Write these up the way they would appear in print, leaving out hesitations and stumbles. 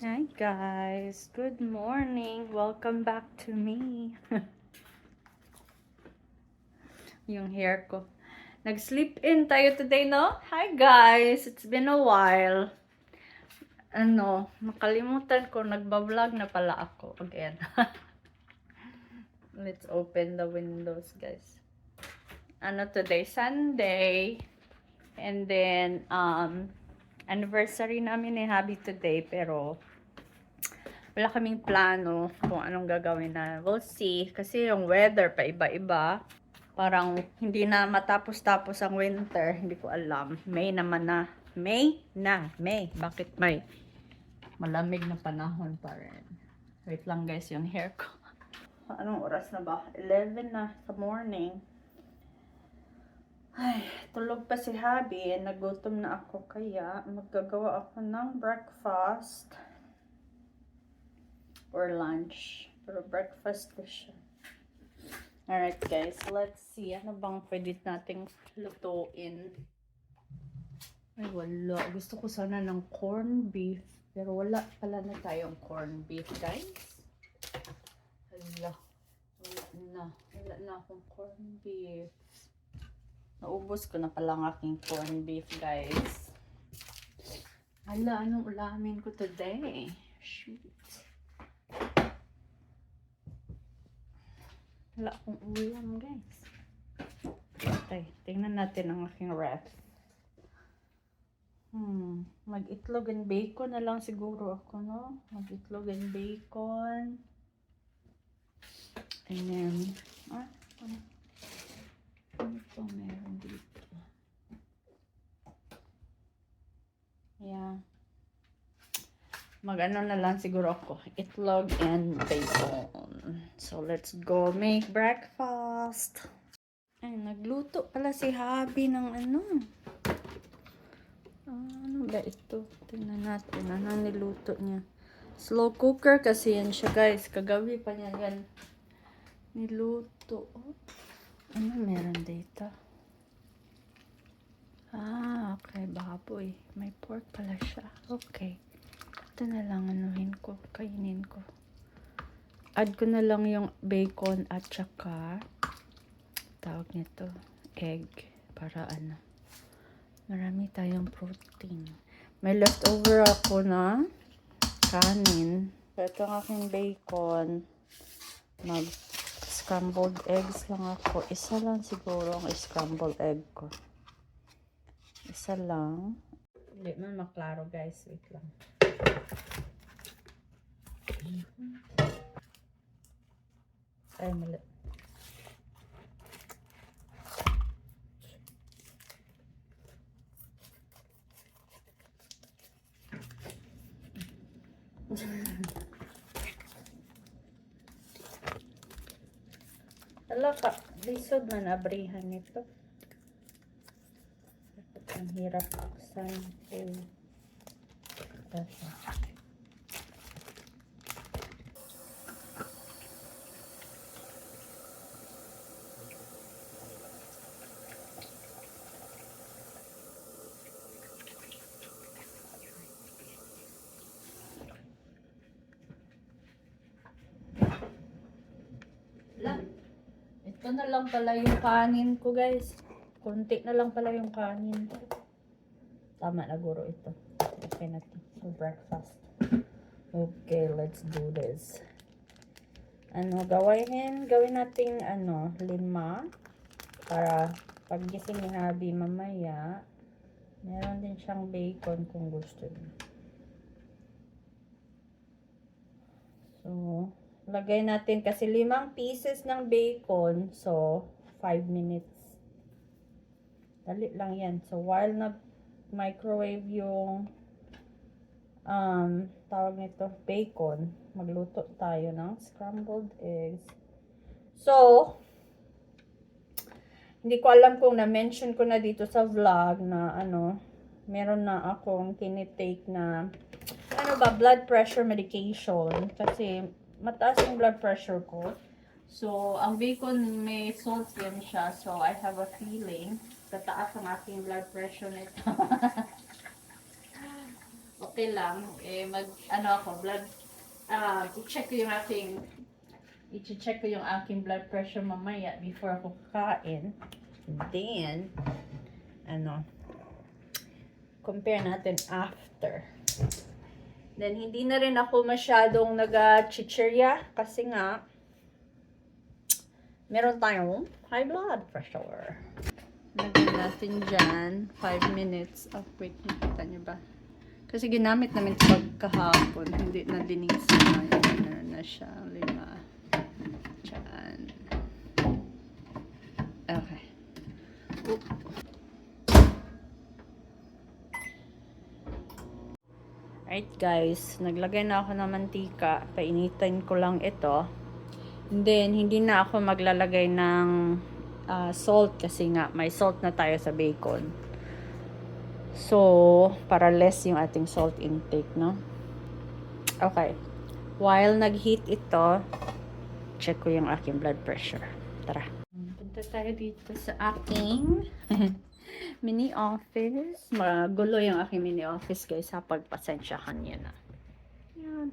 Hi guys, good morning. Welcome back to me. Yung hair ko. Nag-sleep in tayo today, no? Hi guys, it's been a while. Nakalimutan ko, nagbablog na pala ako again. Let's open the windows, guys. Today, Sunday. And then, anniversary namin ni Habi today, pero wala kaming plano kung anong gagawin na. We'll see. Kasi yung weather pa iba-iba. Parang hindi na matapos-tapos ang winter. Hindi ko alam. May naman na. May na. May. Bakit may? Malamig na panahon pa rin. Wait lang guys yung hair ko. Anong oras na ba? 11 na sa morning. Ay, tulog pa si Habi. Nagutom na ako. Kaya maggagawa ako ng breakfast. Or lunch. Pero breakfast ko siya. Alright guys, let's see. Ano bang pwede nating lutuin? Ay wala. Gusto ko sana ng corned beef. Pero wala pala na tayong corned beef guys. Wala na akong corned beef. Naubos ko na pala ang aking corned beef guys. Anong ulamin ko today? Shoot. Wala akong ulam, guys. Okay, tingnan natin ang aking ref. Mag-itlog and bacon na lang siguro ako, no? Mag-itlog and bacon. And then, ano ito meron dito? Yeah. Mag-ano na lang siguro ako. Itlog and bacon. So, let's go make breakfast. Ay, nagluto pala si Habi ng ano. Ano ba ito? Tingnan natin. Ano niluto niya? Slow cooker kasi yan siya guys. Kagabi pa niya yan niluto. Ano meron dito? Okay. Baboy. May pork pala siya. Okay. Ito na lang kainin ko. Add ko na lang yung bacon at saka tawag nito, egg para marami tayong protein. May leftover ako na kanin. Ito ang aking bacon. Mag scrambled eggs lang ako. Isa lang siguro ang scrambled egg ko. Isa lang. Hindi man maklaro guys. Wait lang. Ay, mali. Alaka, lisod man abrihan nito. Ang hirap buksan. Ito na lang pala yung kanin ko guys. Kunti na lang pala yung kanin ko. Tama na guro ito. Okay na ito. So breakfast. Okay, let's do this. Gawin natin 5 para paggising ni Habi mamaya meron din siyang bacon kung gusto niya. So lagay natin kasi 5 pieces ng bacon, so 5 minutes. Dali lang yan. So while microwave yung tawag nito bacon, magluto tayo ng scrambled eggs. So hindi ko alam kung na-mention ko na dito sa vlog na meron na akong tinitake na blood pressure medication kasi mataas yung blood pressure ko. So ang bacon may salt yan siya, so I have a feeling tataas ang aking blood pressure nito. okay lang. Ano ako, i-check ko yung aking blood pressure mamaya before ako kakain. Then, compare natin after. Then, hindi na rin ako masyadong nag-chichirya kasi nga, meron tayong high blood pressure. Lagyan natin dyan, 5 minutes. Oh, wait, nakita nyo ba? Kasi ginamit namin sa pagkahapon, hindi na dinisa na. Ano na siya, 5. Dyan. Okay. Oop. Alright guys, naglagay na ako ng mantika. Painitan ko lang ito. And then, hindi na ako maglalagay ng salt kasi nga may salt na tayo sa bacon. So, para less yung ating salt intake, no? Okay. While nag-heat ito, check ko yung aking blood pressure. Tara. Punta tayo dito sa aking mini office. Magulo yung aking mini office guys. Pagpasensyahan niya na. Yan.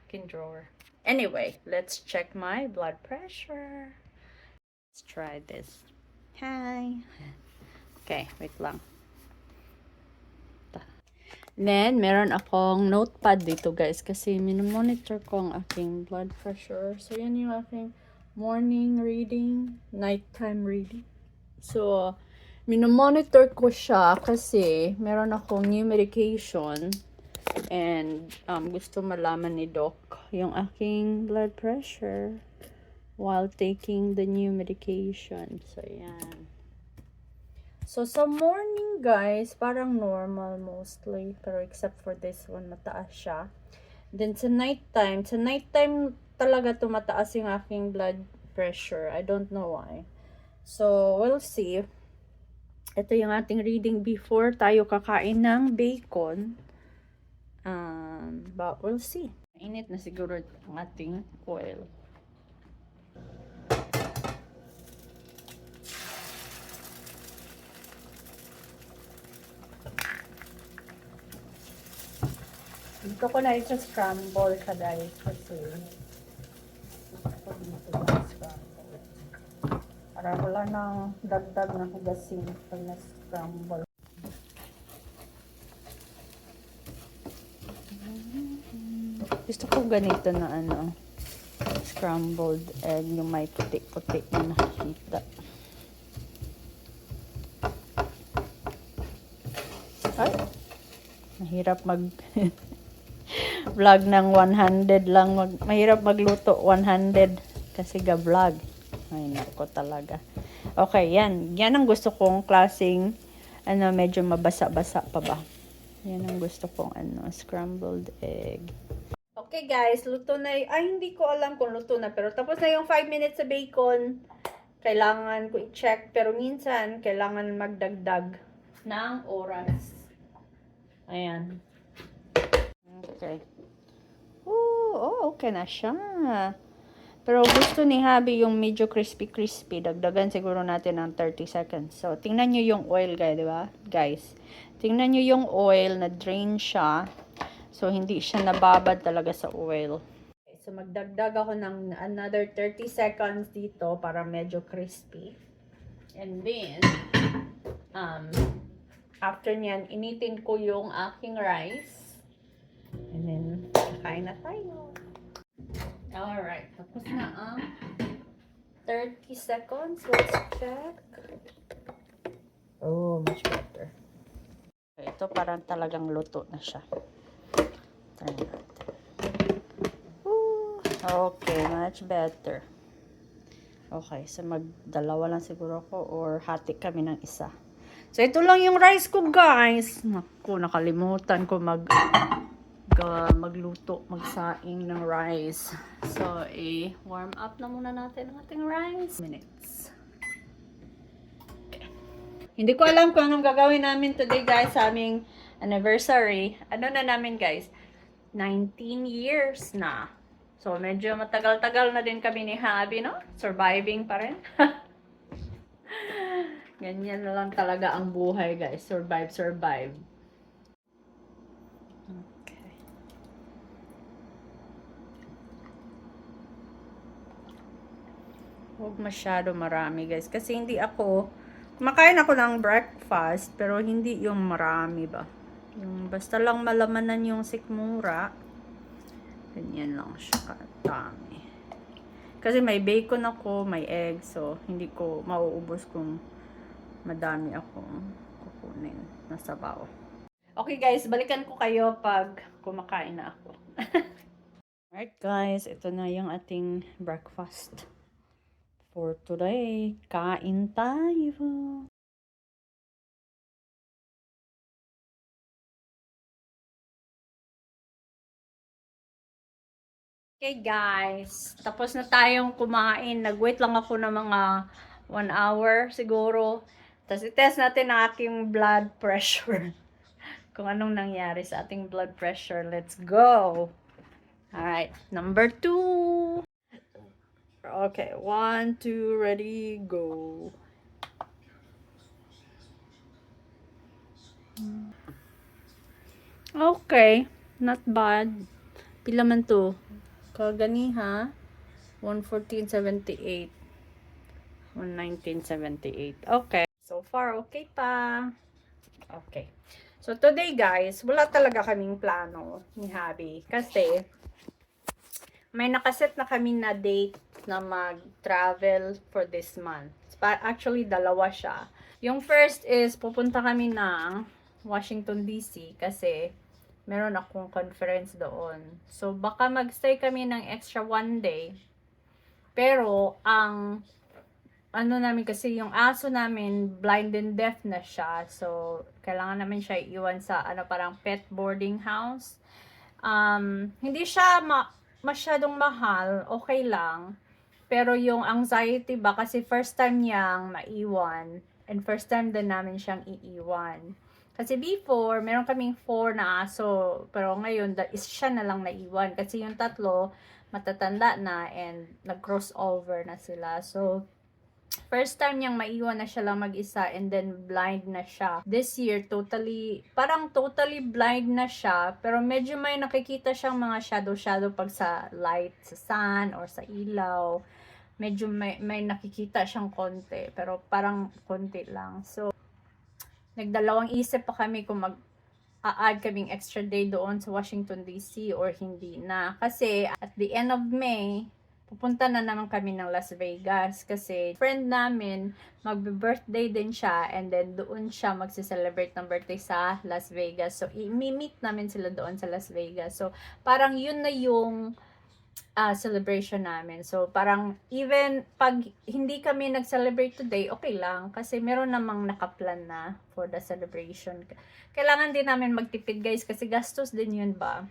Aking drawer. Anyway, let's check my blood pressure. Let's try this. Hi. Okay, wait lang. Then, meron akong notepad dito guys kasi minomonitor ko ang aking blood pressure. So, yan yung aking morning reading, nighttime reading. So, minomonitor ko siya kasi meron akong new medication and gusto malaman ni Doc yung aking blood pressure while taking the new medication. So, yan. So, sa morning, guys, parang normal mostly. Pero except for this one, mataas siya. Then, sa nighttime talaga tumataas yung aking blood pressure. I don't know why. So, we'll see. Ito yung ating reading before tayo kakain ng bacon. But we'll see. Init na siguro ang ating oil. Dito ko na isa-scramble ka guys kasi dito na scramble. Para wala nang dagdag na hugasin pag na-scramble. Gusto ko ganito na scrambled egg yung may puti-puti na nakikita. Ay, mahirap vlog ng 100 lang. Mahirap magluto 100 kasi ga-vlog. Ay, nako talaga. Okay, yan. Yan ang gusto kong klaseng medyo mabasa-basa pa ba. Yan ang gusto kong scrambled egg. Okay guys, luto na. Ay, hindi ko alam kung luto na. Pero tapos na yung 5 minutes sa bacon. Kailangan ko i-check. Pero minsan, kailangan magdagdag ng oras. Ayan. Okay. Okay na siya. Pero gusto ni Habi yung medyo crispy-crispy. Dagdagan siguro natin ng 30 seconds. So, tingnan nyo yung oil, guys, di ba? Guys, tingnan nyo yung oil na drain siya. So, hindi siya nababad talaga sa oil. Okay, so, magdagdag ako ng another 30 seconds dito para medyo crispy. And then, after nyan, initin ko yung aking rice. And then, kakain na tayo. Alright, tapos na ang 30 seconds. Let's check. Oh, much better. Okay, ito parang talagang luto na siya. Try natin. Okay, much better. Okay, so magdalawa lang siguro ako or hati kami ng isa. So, ito lang yung rice ko, guys. Naku, nakalimutan ko magluto, magsaing ng rice. So, warm up na muna natin ang ating rice. Minutes. Okay. Hindi ko alam kung anong gagawin namin today, guys, sa aming anniversary. Ano na namin, guys? 19 years na. So, medyo matagal-tagal na din kami ni Habi, no? Surviving pa rin. Ganyan na lang talaga ang buhay, guys. Survive. Huwag masyado marami, guys. Kasi hindi ako, kumakain ako ng breakfast, pero hindi yung marami ba. Yung basta lang malamanan yung sikmura. Ganyan lang siya kadami. Kasi may bacon ako, may egg, so hindi ko mauubos kung madami akong kukunin na sabaw. Okay guys, balikan ko kayo pag kumakain na ako. Alright guys, ito na yung ating breakfast for today. Kain tayo! Okay guys, tapos na tayong kumain. Nag-wait lang ako ng mga 1 hour siguro. Tapos i-test natin ang aking blood pressure. Kung anong nangyari sa ating blood pressure. Let's go! Alright, number 2. Okay, 1, 2, ready, go. Okay, not bad. Pila man to? Kaganiha, 114.78. 119.78. Okay. So far, okay pa. Okay. So, today guys, wala talaga kaming plano ni Habi. Kasi, may nakaset na kami na date na mag-travel for this month. Actually, dalawa siya. Yung first is, pupunta kami ng Washington DC kasi meron akong conference doon. So, baka magstay kami ng extra 1 day. Pero, ang ano namin kasi yung aso namin blind and deaf na siya. So, kailangan namin siya iwan sa parang pet boarding house. Hindi siya masyadong mahal, okay lang. Pero yung anxiety ba kasi first time niyang maiwan and first time din namin siyang iiwan. Kasi before, meron kaming 4 na aso, pero ngayon siya na lang naiwan kasi yung 3 matatanda na and nag-crossover na sila. So, first time niyang maiwan na siya lang mag-isa and then blind na siya. This year, parang totally blind na siya, pero medyo may nakikita siyang mga shadow pag sa light, sa sun, or sa ilaw. Medyo may nakikita siyang konti, pero parang konti lang. So, nagdalawang isip pa kami kung mag-a-add kaming extra day doon sa Washington DC or hindi na. Kasi at the end of May, pupunta na naman kami ng Las Vegas kasi friend namin, magbe-birthday din siya and then doon siya magse-celebrate ng birthday sa Las Vegas. So, i-meet namin sila doon sa Las Vegas. So, parang yun na yung celebration namin. So, parang even pag hindi kami nag-celebrate today, okay lang. Kasi meron namang nakaplan na for the celebration. Kailangan din namin magtipid guys kasi gastos din yun ba?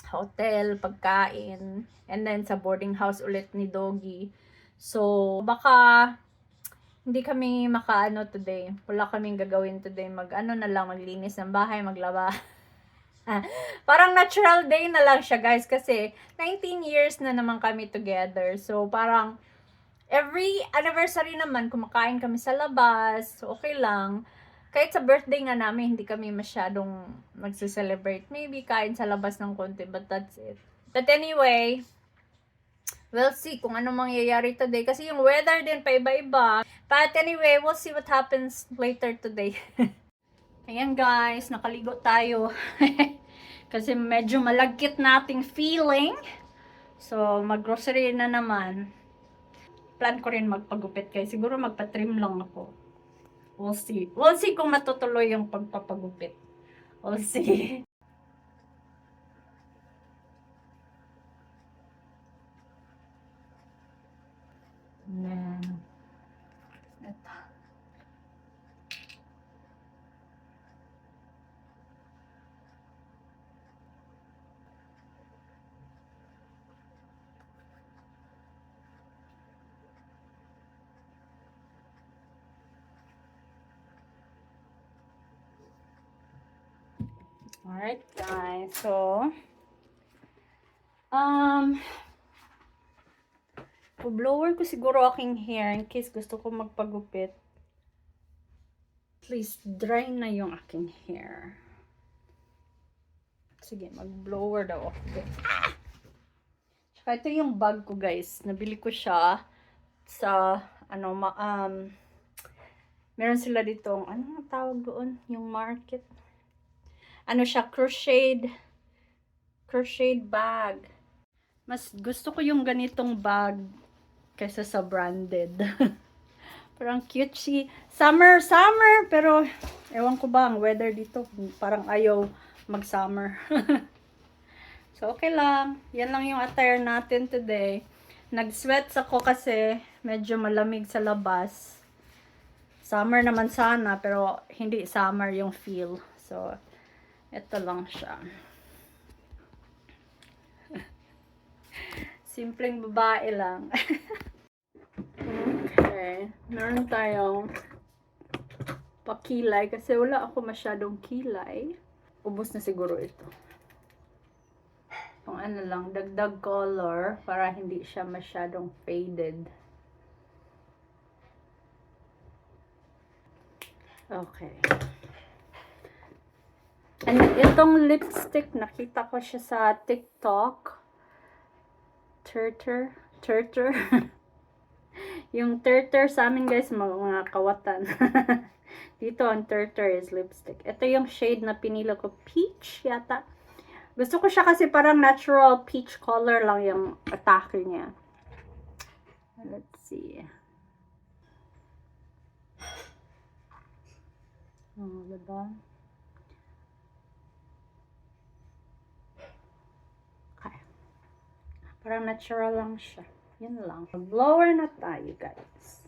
Hotel, pagkain, and then sa boarding house ulit ni Doggy. So, baka hindi kami makaano today. Wala kaming gagawin today. Maglinis ng bahay, maglaba. Parang natural day na lang siya guys kasi 19 years na naman kami together. So parang every anniversary naman kumakain kami sa labas. So okay lang. Kahit sa birthday nga namin hindi kami masyadong magse-celebrate. Maybe kain sa labas ng konti but that's it. But anyway, we'll see kung ano mangyayari today kasi yung weather din pa iba-iba. But anyway, we'll see what happens later today. Ayan guys, nakaligo tayo. Kasi medyo malagkit nating feeling. So, mag-grocery na naman. Plan ko rin magpagupit guys. Siguro magpa-trim lang ako. We'll see. We'll see kung matutuloy yung pagpapagupit. We'll see. Ayan. Ito. Alright guys, so blower ko siguro aking hair in case gusto ko magpagupit. Please dry na yung aking hair. Sige, mag-blower daw ako. Tsaka ito yung bag ko guys. Nabili ko siya sa, meron sila ditong, ano nga tawag doon? Yung market. Ano siya, crochet bag. Mas gusto ko yung ganitong bag kaysa sa branded. Parang cutesy. Summer, pero ewan ko ba ang weather dito. Parang ayaw mag-summer. So, okay lang. Yan lang yung attire natin today. Nag-sweats ako kasi medyo malamig sa labas. Summer naman sana, pero hindi summer yung feel. So, ito lang siya. Simpleng babae lang. Okay. Meron tayong pakilay kasi wala ako masyadong kilay. Ubos na siguro ito. Kung ano lang, dagdag color para hindi siya masyadong faded. Okay. And itong lipstick, nakita ko siya sa TikTok. Turtle. Yung turtle sa amin guys, mga kawatan. Dito ang turtle is lipstick. Ito yung shade na pinili ko, peach yata. Gusto ko siya kasi parang natural peach color lang yung atake niya. Let's see. Oh, diba? Okay. Parang natural lang siya. Yun lang. Blower na tayo, guys.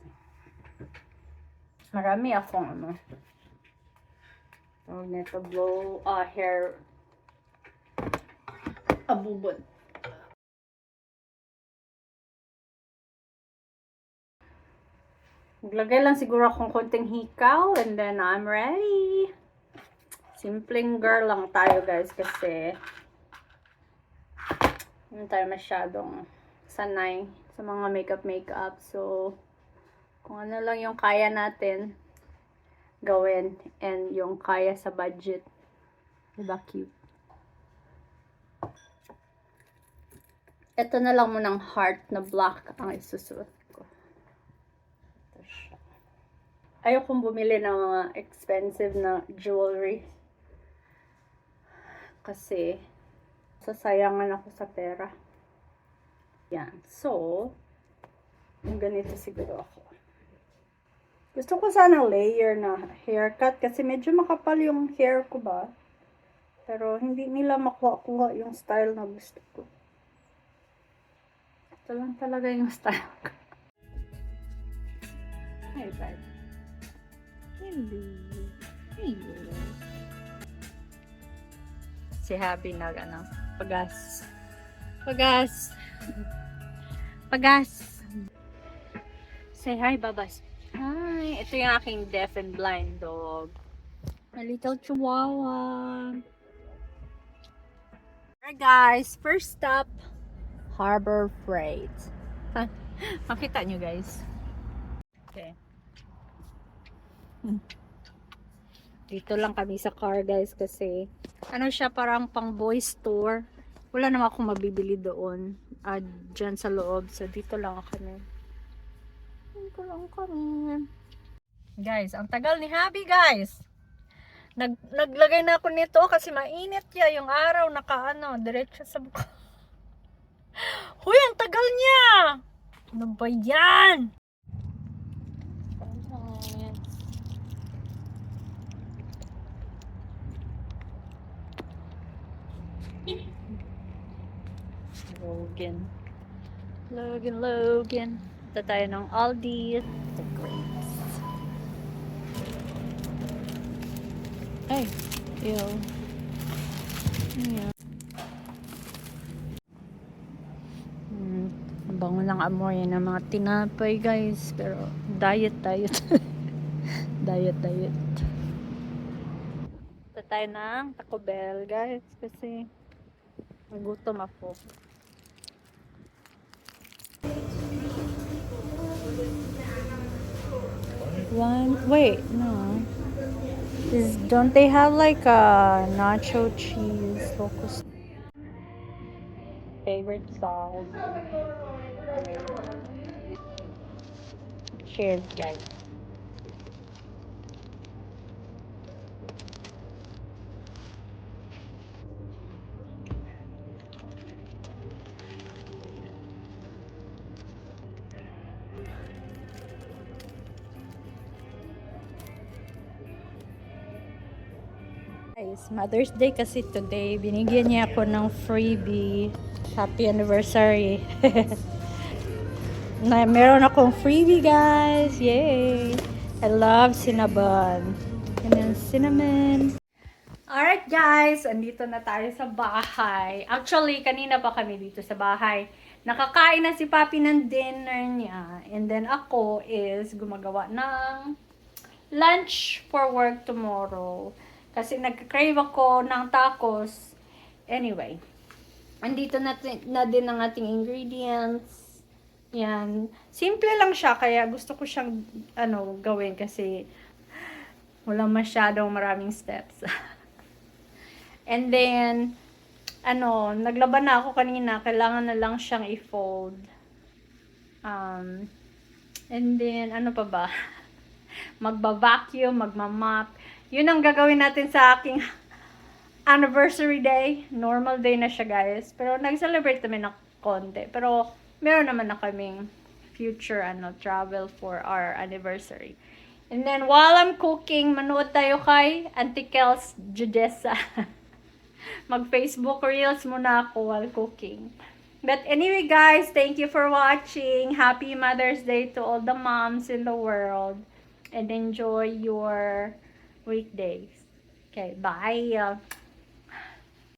Marami akong neto blow hair abubon. Maglagay lang siguro akong konting hikaw and then I'm ready. Simpleng girl lang tayo, guys, kasi hindi tayo masyadong sanay sa mga makeup. So, kung ano lang yung kaya natin gawin and yung kaya sa budget. Diba cute? Ito na lang munang heart na black ang isusuot ko. Ito siya. Ayokong bumili ng mga expensive na jewelry. Kasi, sasayangan ako sa pera. Yan. So, ganito siguro ako. Gusto ko sana layer na haircut kasi medyo makapal yung hair ko ba. Pero hindi nila makuha yung style na gusto ko. Ito lang talaga yung style ko. Hey, babe. Hello. Si Happy pagas. Say hi, babas. Hi. Ito yung aking deaf and blind dog. A little chihuahua. Alright guys, first stop, Harbor Freight. Makita nyo guys. Okay. Dito lang kami sa car guys kasi siya parang pang boys store. Wala naman akong mabibili doon. Dyan sa loob. So dito lang kami. Guys, ang tagal ni Happy guys. Naglagay na ako nito kasi mainit yung araw diretso sa buka. Huy, ang tagal niya! Ano ba yan? Logan. Ito tayo ng Aldi. The grapes. Ay, ew. Yeah. Bango lang amoy ng mga tinapay guys. Pero diet. diet. Ito tayo ng Taco Bell guys. Kasi nagutom ako. Wait, no. Don't they have like a nacho cheese focus? Favorite sauce. Cheers, guys. Guys, Mother's Day kasi today. Binigyan niya ako ng freebie. Happy anniversary. Na meron akong freebie, guys. Yay! I love cinnamon. And then cinnamon. Alright, guys. Andito na tayo sa bahay. Actually, kanina pa kami dito sa bahay. Nakakain na si Papi ng dinner niya. And then ako is gumagawa ng lunch for work tomorrow. Kasi nagka-crave ako ng tacos. Anyway, andito na din ang ating ingredients. Yan. Simple lang siya, kaya gusto ko siyang gawin kasi wala masyadong maraming steps. And then, naglaban na ako kanina. Kailangan na lang siyang i-fold. And then, ano pa ba? Magba-vacuum, magma-mop. Yun ang gagawin natin sa aking anniversary day. Normal day na siya, guys. Pero nag-celebrate kami ng konti. Pero meron naman na kaming future travel for our anniversary. And then while I'm cooking, manood tayo kay Auntie Kel's Judessa. Mag-Facebook Reels muna ako while cooking. But anyway, guys, thank you for watching. Happy Mother's Day to all the moms in the world. And enjoy your weekdays. Okay, bye.